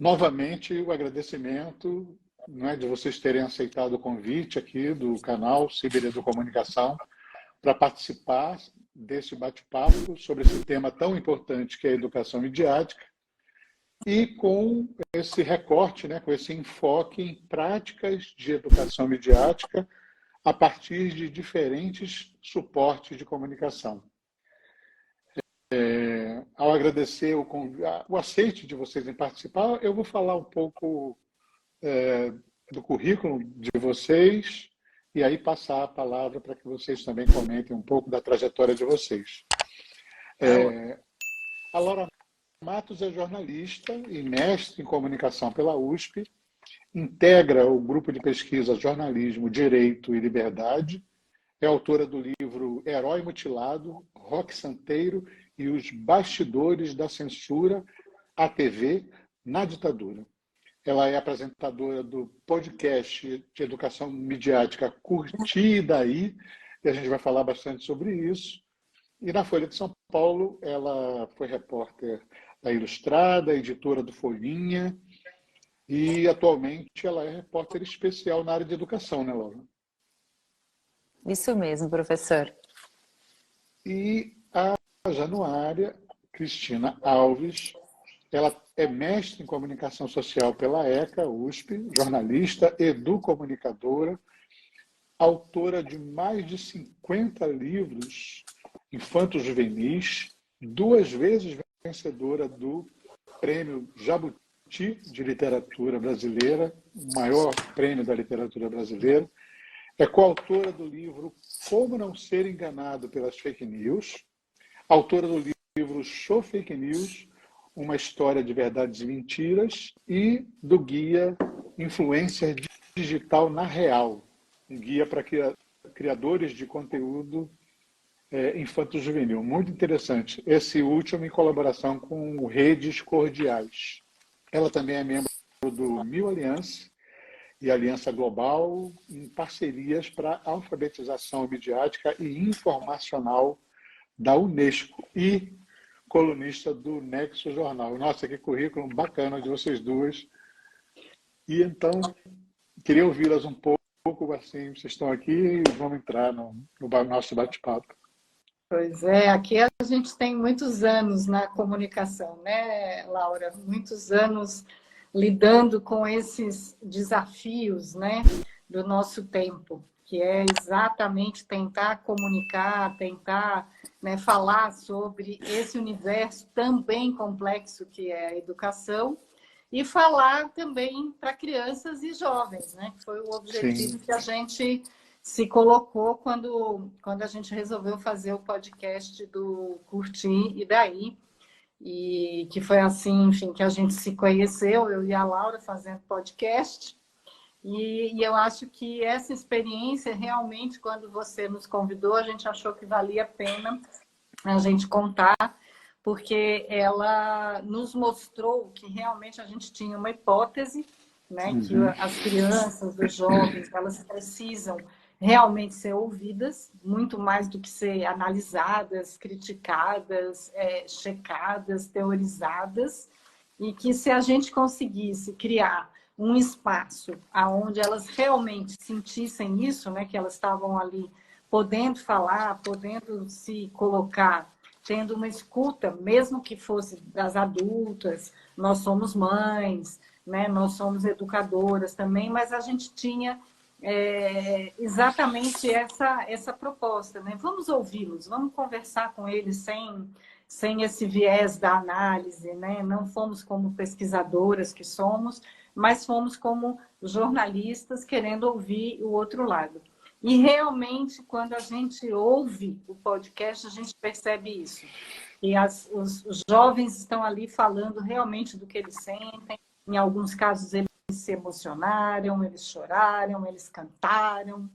Novamente, o agradecimento, né, de vocês terem aceitado o convite aqui do canal Cibereducomunicação para participar desse bate-papo sobre esse tema tão importante que é a educação midiática e com esse recorte, né, com esse enfoque em práticas de educação midiática a partir de diferentes suportes de comunicação. Ao agradecer o aceite de vocês em participar, eu vou falar um pouco do currículo de vocês e aí passar a palavra para que vocês também comentem um pouco da trajetória de vocês. A Laura Matos é jornalista e mestre em comunicação pela USP, integra o grupo de pesquisa Jornalismo, Direito e Liberdade, é autora do livro Herói Mutilado, Roque Santeiro e os Bastidores da Censura à TV na Ditadura. Ela é apresentadora do podcast de educação midiática Curti e Daí, e a gente vai falar bastante sobre isso. E na Folha de São Paulo, ela foi repórter da Ilustrada, editora do Folhinha, e atualmente ela é repórter especial na área de educação, né, Laura? Isso mesmo, professor. E a Januária Cristina Alves, ela é mestre em comunicação social pela ECA, USP, jornalista, educomunicadora, autora de mais de 50 livros infanto-juvenis, 2 vezes vencedora do Prêmio Jabuti de Literatura Brasileira, o maior prêmio da literatura brasileira. É coautora do livro Como Não Ser Enganado pelas Fake News, autora do livro Show Fake News, uma história de verdades e mentiras, e do guia Influencer Digital na Real, um guia para criadores de conteúdo infanto-juvenil. Muito interessante. Esse último em colaboração com Redes Cordiais. Ela também é membro do Mil Aliança e Aliança Global, em parcerias para alfabetização midiática e informacional da Unesco e colunista do Nexo Jornal. Nossa, que currículo bacana de vocês duas. E então, queria ouvi-las um pouco, assim, vocês estão aqui e vamos entrar no nosso bate-papo. Pois é, aqui a gente tem muitos anos na comunicação, né, Laura? Muitos anos lidando com esses desafios, né, do nosso tempo, que é exatamente tentar comunicar, tentar, né, falar sobre esse universo também complexo que é a educação e falar também para crianças e jovens, né, que foi o objetivo que a gente se colocou quando a gente resolveu fazer o podcast do Curti e Daí, e que foi assim, enfim, que a gente se conheceu, eu e a Laura fazendo podcast, e eu acho que essa experiência, realmente, quando você nos convidou, a gente achou que valia a pena a gente contar, porque ela nos mostrou que realmente a gente tinha uma hipótese, né, que as crianças, os jovens, elas precisam realmente ser ouvidas, muito mais do que ser analisadas, criticadas, checadas, teorizadas, e que se a gente conseguisse criar um espaço onde elas realmente sentissem isso, né, que elas estavam ali podendo falar, podendo se colocar, tendo uma escuta, mesmo que fosse das adultas, nós somos mães, né, nós somos educadoras também, mas a gente tinha exatamente essa proposta, né? Vamos ouvi-los, vamos conversar com eles sem esse viés da análise, né? Não fomos como pesquisadoras que somos, mas fomos como jornalistas querendo ouvir o outro lado. E realmente, quando a gente ouve o podcast, a gente percebe isso. E os jovens estão ali falando realmente do que eles sentem, em alguns casos eles se emocionaram, eles choraram, eles cantaram,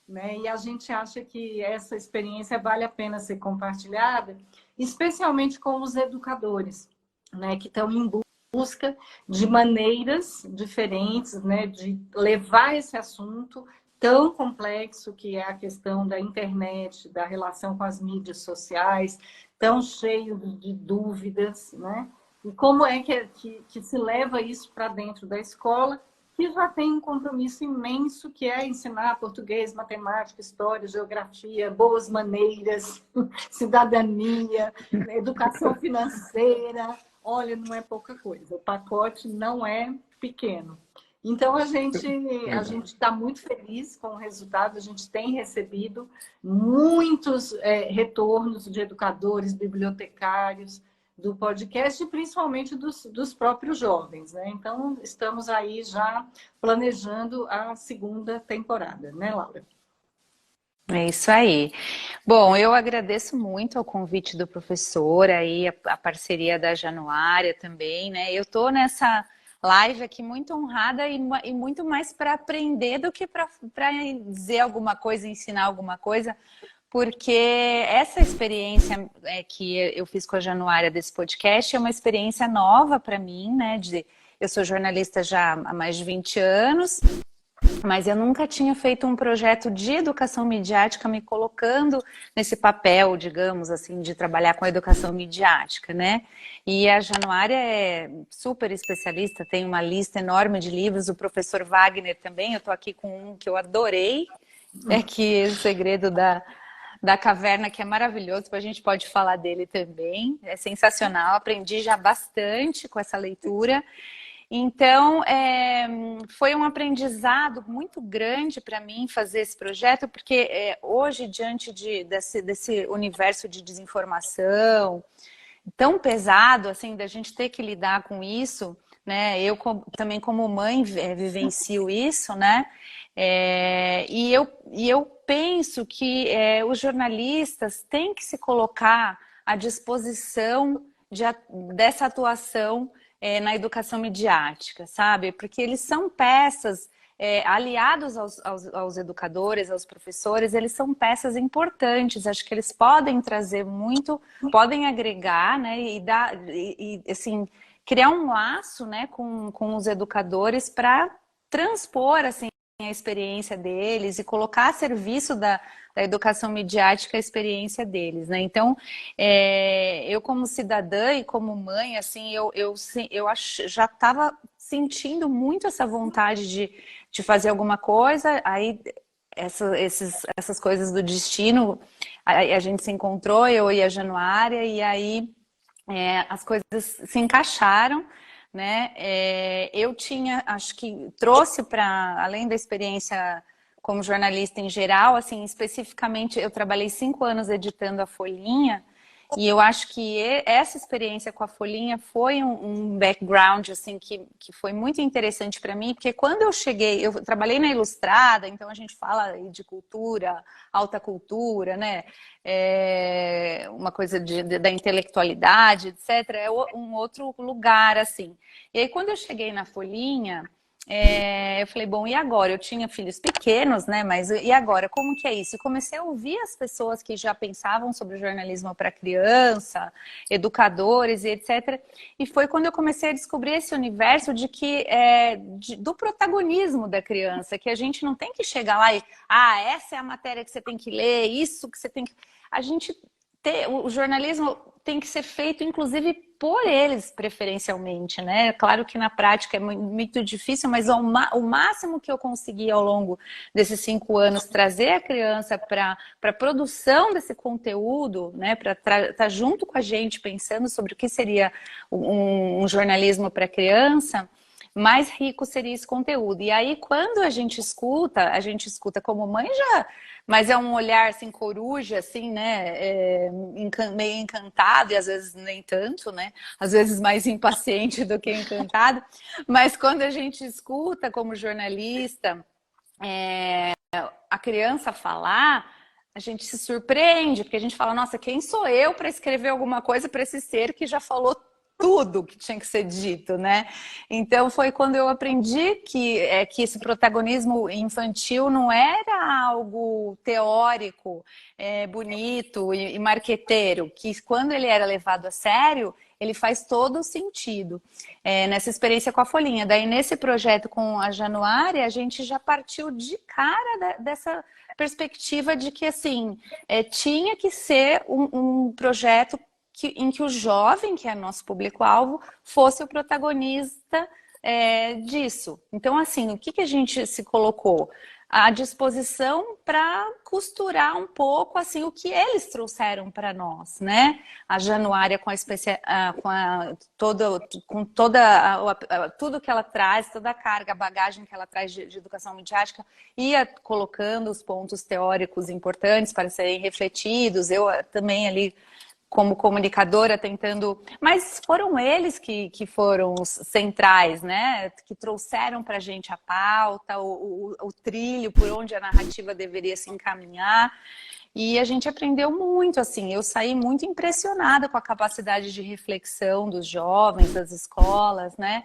né? E a gente acha que essa experiência vale a pena ser compartilhada, especialmente com os educadores, né? Que estão em busca de maneiras diferentes, né? De levar esse assunto tão complexo que é a questão da internet, da relação com as mídias sociais, tão cheio de dúvidas, né? E como é que se leva isso para dentro da escola, que já tem um compromisso imenso, que é ensinar português, matemática, história, geografia, boas maneiras, cidadania, educação financeira. Olha, não é pouca coisa. O pacote não é pequeno. Então, a gente está muito feliz com o resultado. A gente tem recebido muitos retornos de educadores, bibliotecários, do podcast e principalmente dos próprios jovens, né? Então, estamos aí já planejando a segunda temporada, né, Laura? É isso aí. Bom, eu agradeço muito ao convite do professor, aí a parceria da Januária também, né? Eu tô nessa live aqui muito honrada e muito mais para aprender do que para dizer alguma coisa, ensinar alguma coisa, porque essa experiência que eu fiz com a Januária desse podcast é uma experiência nova para mim, né? Eu sou jornalista já há mais de 20 anos, mas eu nunca tinha feito um projeto de educação midiática me colocando nesse papel, digamos assim, de trabalhar com a educação midiática, né? E a Januária é super especialista, tem uma lista enorme de livros, o professor Wagner também, eu estou aqui com um que eu adorei, que é O Segredo da Caverna, que é maravilhoso, a gente pode falar dele também, é sensacional, aprendi já bastante com essa leitura. Então, foi um aprendizado muito grande para mim fazer esse projeto, porque hoje, diante desse universo de desinformação tão pesado, assim, da gente ter que lidar com isso, né? Eu também como mãe vivencio isso, né? E eu penso que os jornalistas têm que se colocar à disposição dessa atuação na educação midiática, sabe? Porque eles são peças, aliados aos educadores, aos professores, eles são peças importantes. Acho que eles podem trazer muito, podem agregar, né? E assim, criar um laço, né, com os educadores para transpor, assim, a experiência deles e colocar a serviço da educação midiática a experiência deles, né? Então, eu como cidadã e como mãe, assim, eu já estava sentindo muito essa vontade de fazer alguma coisa, aí essas coisas do destino, a gente se encontrou, eu e a Januária, e aí as coisas se encaixaram, né? Eu acho que trouxe para, além da experiência como jornalista em geral, assim, especificamente, eu trabalhei 5 anos editando a Folhinha, e eu acho que essa experiência com a Folhinha foi um background, assim, que foi muito interessante para mim, porque quando eu cheguei, eu trabalhei na Ilustrada, então a gente fala de cultura, alta cultura, né? Uma coisa da intelectualidade, etc. É um outro lugar, assim. E aí, quando eu cheguei na Folhinha, eu falei, bom, e agora? Eu tinha filhos pequenos, né? Mas e agora? Como que é isso? E comecei a ouvir as pessoas que já pensavam sobre jornalismo para criança, educadores e etc. E foi quando eu comecei a descobrir esse universo do protagonismo da criança, que a gente não tem que chegar lá e, essa é a matéria que você tem que ler, isso que você tem que... O jornalismo tem que ser feito, inclusive, por eles, preferencialmente, né? Claro que na prática é muito difícil, mas o máximo que eu consegui ao longo desses 5 anos trazer a criança para a produção desse conteúdo, né? Para estar junto com a gente, pensando sobre o que seria um jornalismo para criança, mais rico seria esse conteúdo. E aí, quando a gente escuta como mãe já... Mas é um olhar, assim, coruja, assim, né? Meio encantado, e às vezes nem tanto, né? Às vezes mais impaciente do que encantado. Mas quando a gente escuta como jornalista a criança falar, a gente se surpreende, porque a gente fala, nossa, quem sou eu para escrever alguma coisa para esse ser que já falou tudo que tinha que ser dito, né? Então foi quando eu aprendi que esse protagonismo infantil não era algo teórico, bonito e marqueteiro, que quando ele era levado a sério, ele faz todo o sentido. Nessa experiência com a Folhinha. Daí nesse projeto com a Januária, a gente já partiu de cara dessa perspectiva de que assim tinha que ser um projeto em que o jovem, que é nosso público-alvo, fosse o protagonista disso. Então, assim, o que a gente se colocou? À disposição para costurar um pouco assim o que eles trouxeram para nós, né? A Januária com tudo que ela traz, toda a carga, a bagagem que ela traz de educação midiática, ia colocando os pontos teóricos importantes para serem refletidos. Eu também ali como comunicadora tentando, mas foram eles que foram os centrais, né? Que trouxeram para a gente a pauta, o trilho por onde a narrativa deveria se encaminhar. E a gente aprendeu muito, assim, eu saí muito impressionada com a capacidade de reflexão dos jovens, das escolas, né?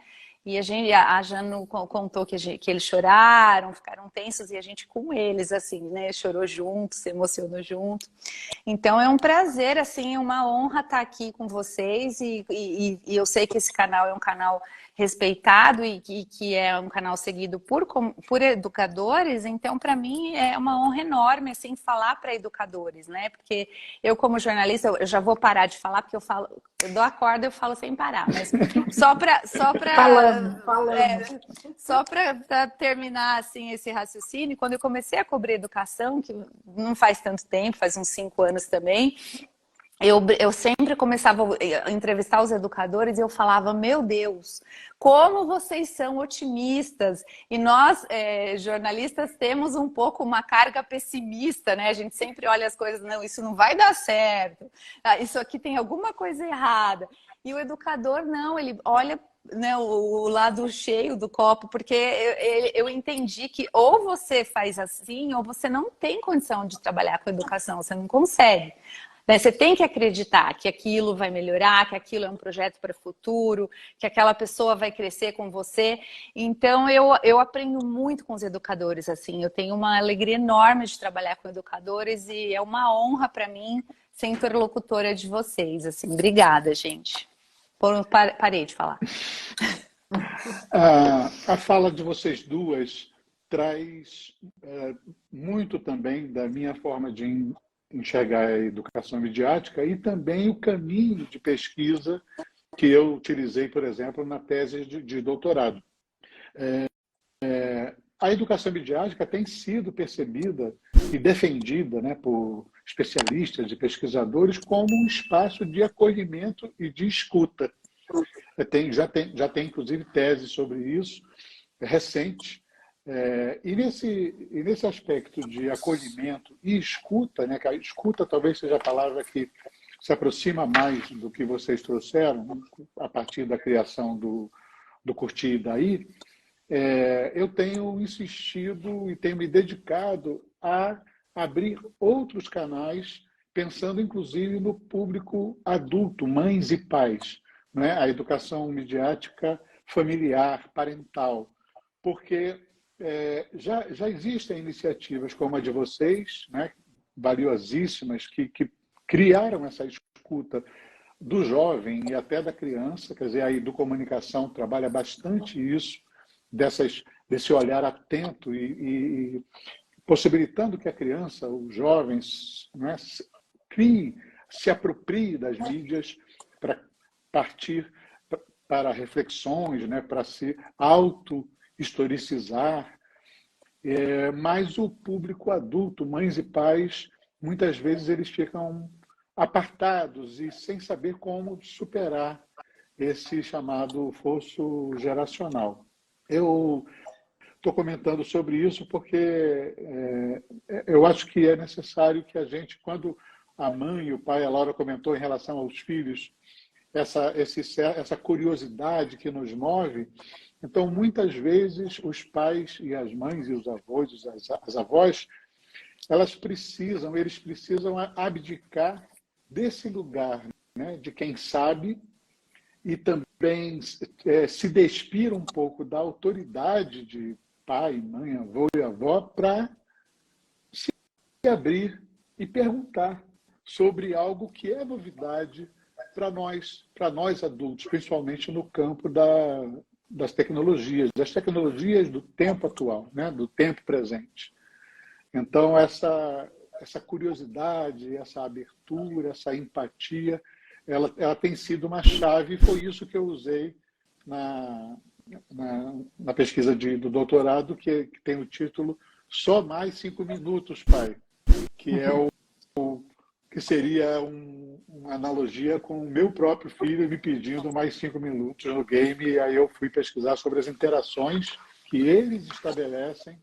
E a Janu contou que eles choraram, ficaram tensos, e a gente com eles, assim, né? Chorou junto, se emocionou junto. Então é um prazer, assim, uma honra estar aqui com vocês, e eu sei que esse canal é um canal respeitado e que é um canal seguido por educadores, então para mim é uma honra enorme, assim, falar para educadores, né? Porque eu, como jornalista, eu já vou parar de falar, porque eu dou a corda e eu falo sem parar, mas só para terminar, assim, esse raciocínio, quando eu comecei a cobrir educação, que não faz tanto tempo, faz uns 5 anos também, eu sempre começava a entrevistar os educadores e eu falava, meu Deus, como vocês são otimistas. E nós, jornalistas, temos um pouco uma carga pessimista, né? A gente sempre olha as coisas, não, isso não vai dar certo, isso aqui tem alguma coisa errada. E o educador, não, ele olha, né, o lado cheio do copo, porque eu entendi que ou você faz assim, ou você não tem condição de trabalhar com educação, você não consegue. Você tem que acreditar que aquilo vai melhorar, que aquilo é um projeto para o futuro, que aquela pessoa vai crescer com você. Então, eu aprendo muito com os educadores, assim. Eu tenho uma alegria enorme de trabalhar com educadores e é uma honra para mim ser interlocutora de vocês. Assim. Obrigada, gente. Parei de falar. A fala de vocês duas traz muito também da minha forma de enxergar a educação midiática e também o caminho de pesquisa que eu utilizei, por exemplo, na tese de doutorado. A educação midiática tem sido percebida e defendida, né, por especialistas e pesquisadores como um espaço de acolhimento e de escuta. Já tem inclusive, tese sobre isso, recente. E nesse aspecto de acolhimento e escuta, né, que a escuta talvez seja a palavra que se aproxima mais do que vocês trouxeram, a partir da criação do Curtir e Daí, eu tenho insistido e tenho me dedicado a abrir outros canais, pensando inclusive no público adulto, mães e pais, né? A educação midiática familiar, parental, porque já existem iniciativas como a de vocês, né, valiosíssimas, que criaram essa escuta do jovem e até da criança, quer dizer, a Educomunicação trabalha bastante isso, desse olhar atento e possibilitando que a criança, os jovens, né, se aproprie das mídias para partir para reflexões, né, para se auto-historicizar, mas o público adulto, mães e pais, muitas vezes eles ficam apartados e sem saber como superar esse chamado fosso geracional. Eu estou comentando sobre isso porque eu acho que é necessário que a gente, quando a mãe e o pai, a Laura comentou em relação aos filhos, essa curiosidade que nos move, então muitas vezes os pais e as mães e os avós, as avós, eles precisam abdicar desse lugar, né, de quem sabe, e também se despir um pouco da autoridade de pai, mãe, avô e avó, para se abrir e perguntar sobre algo que é novidade para nós adultos, principalmente no campo das tecnologias do tempo atual, né, do tempo presente. Então, essa curiosidade, essa abertura, essa empatia ela tem sido uma chave, e foi isso que eu usei na pesquisa do doutorado, que tem o título Só Mais 5 Minutos, Pai, que é que seria uma analogia com o meu próprio filho me pedindo mais 5 minutos no game, e aí eu fui pesquisar sobre as interações que eles estabelecem